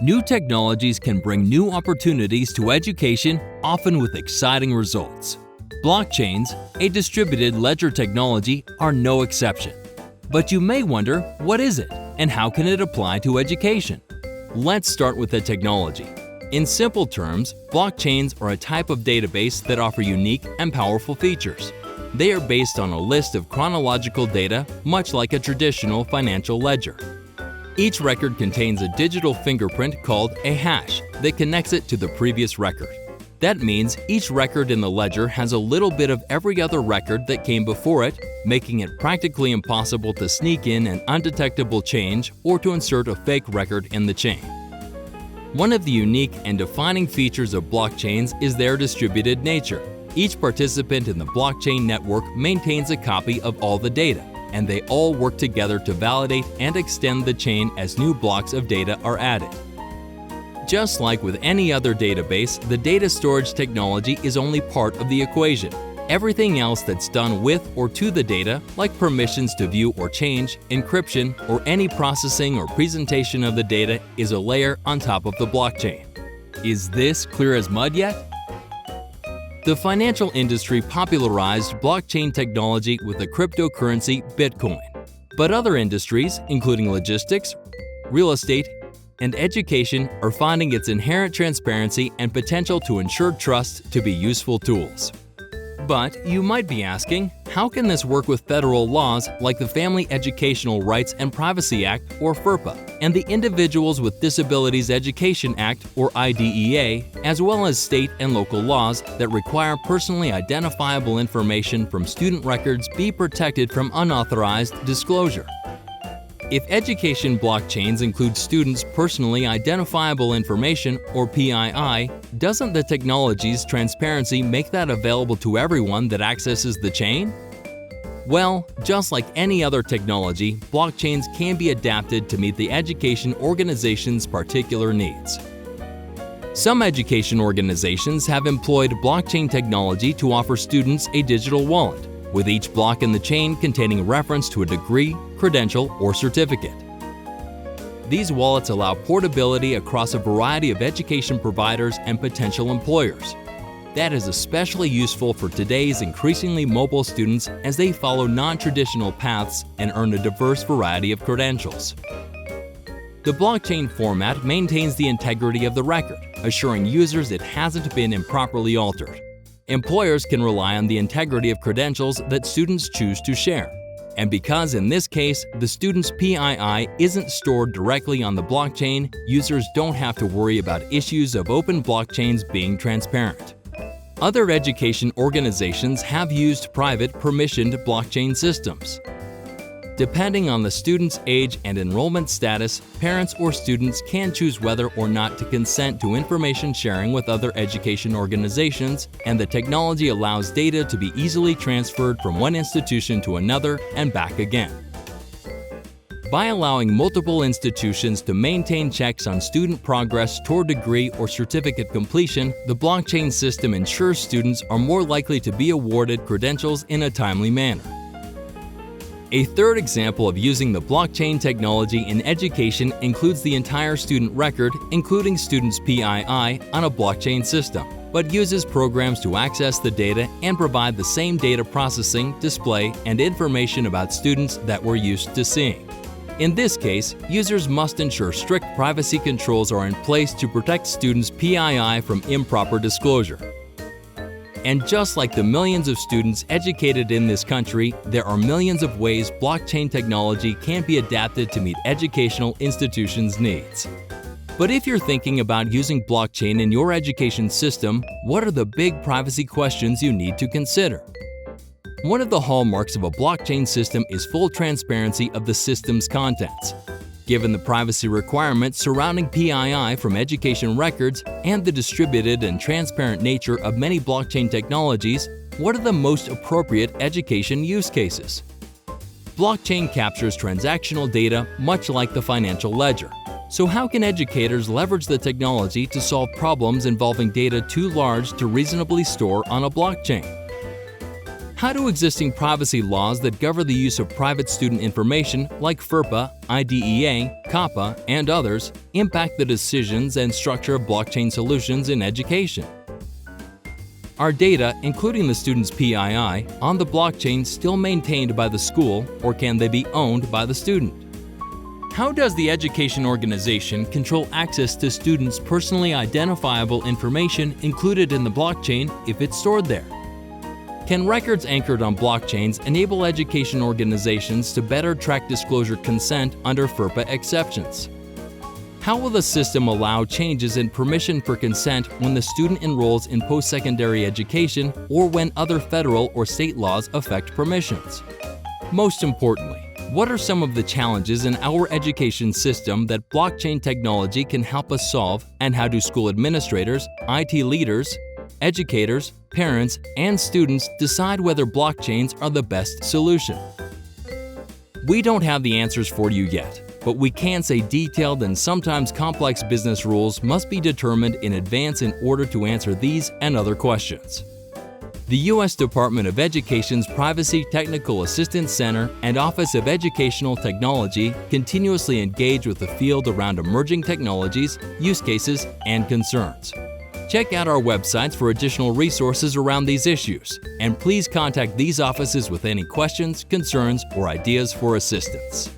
New technologies can bring new opportunities to education, often with exciting results. Blockchains, a distributed ledger technology, are no exception. But you may wonder, what is it, and how can it apply to education? Let's start with the technology. In simple terms, blockchains are a type of database that offer unique and powerful features. They are based on a list of chronological data, much like a traditional financial ledger. Each record contains a digital fingerprint called a hash that connects it to the previous record. That means each record in the ledger has a little bit of every other record that came before it, making it practically impossible to sneak in an undetectable change or to insert a fake record in the chain. One of the unique and defining features of blockchains is their distributed nature. Each participant in the blockchain network maintains a copy of all the data, and they all work together to validate and extend the chain as new blocks of data are added. Just like with any other database, the data storage technology is only part of the equation. Everything else that's done with or to the data, like permissions to view or change, encryption, or any processing or presentation of the data, is a layer on top of the blockchain. Is this clear as mud yet? The financial industry popularized blockchain technology with the cryptocurrency Bitcoin. But other industries, including logistics, real estate, and education, are finding its inherent transparency and potential to ensure trust to be useful tools. But you might be asking, how can this work with federal laws like the Family Educational Rights and Privacy Act, or FERPA, and the Individuals with Disabilities Education Act, or IDEA, as well as state and local laws that require personally identifiable information from student records be protected from unauthorized disclosure? If education blockchains include students' personally identifiable information, or PII, doesn't the technology's transparency make that available to everyone that accesses the chain? Well, just like any other technology, blockchains can be adapted to meet the education organization's particular needs. Some education organizations have employed blockchain technology to offer students a digital wallet, with each block in the chain containing reference to a degree, credential, or certificate. These wallets allow portability across a variety of education providers and potential employers. That is especially useful for today's increasingly mobile students as they follow non-traditional paths and earn a diverse variety of credentials. The blockchain format maintains the integrity of the record, assuring users it hasn't been improperly altered. Employers can rely on the integrity of credentials that students choose to share. And because in this case, the student's PII isn't stored directly on the blockchain, users don't have to worry about issues of open blockchains being transparent. Other education organizations have used private permissioned blockchain systems. Depending on the student's age and enrollment status, parents or students can choose whether or not to consent to information sharing with other education organizations, and the technology allows data to be easily transferred from one institution to another and back again. By allowing multiple institutions to maintain checks on student progress toward degree or certificate completion, the blockchain system ensures students are more likely to be awarded credentials in a timely manner. A third example of using the blockchain technology in education includes the entire student record, including students' PII, on a blockchain system, but uses programs to access the data and provide the same data processing, display, and information about students that we're used to seeing. In this case, users must ensure strict privacy controls are in place to protect students' PII from improper disclosure. And just like the millions of students educated in this country, there are millions of ways blockchain technology can be adapted to meet educational institutions' needs. But if you're thinking about using blockchain in your education system, what are the big privacy questions you need to consider? One of the hallmarks of a blockchain system is full transparency of the system's contents. Given the privacy requirements surrounding PII from education records and the distributed and transparent nature of many blockchain technologies, what are the most appropriate education use cases? Blockchain captures transactional data much like the financial ledger. So how can educators leverage the technology to solve problems involving data too large to reasonably store on a blockchain? How do existing privacy laws that govern the use of private student information like FERPA, IDEA, COPPA, and others impact the decisions and structure of blockchain solutions in education? Are data, including the student's PII, on the blockchain still maintained by the school, or can they be owned by the student? How does the education organization control access to students' personally identifiable information included in the blockchain if it's stored there? Can records anchored on blockchains enable education organizations to better track disclosure consent under FERPA exceptions? How will the system allow changes in permission for consent when the student enrolls in postsecondary education or when other federal or state laws affect permissions? Most importantly, what are some of the challenges in our education system that blockchain technology can help us solve, and how do school administrators, IT leaders, educators, parents, and students decide whether blockchains are the best solution? We don't have the answers for you yet, but we can say detailed and sometimes complex business rules must be determined in advance in order to answer these and other questions. The U.S. Department of Education's Privacy Technical Assistance Center and Office of Educational Technology continuously engage with the field around emerging technologies, use cases, and concerns. Check out our websites for additional resources around these issues, and please contact these offices with any questions, concerns, or ideas for assistance.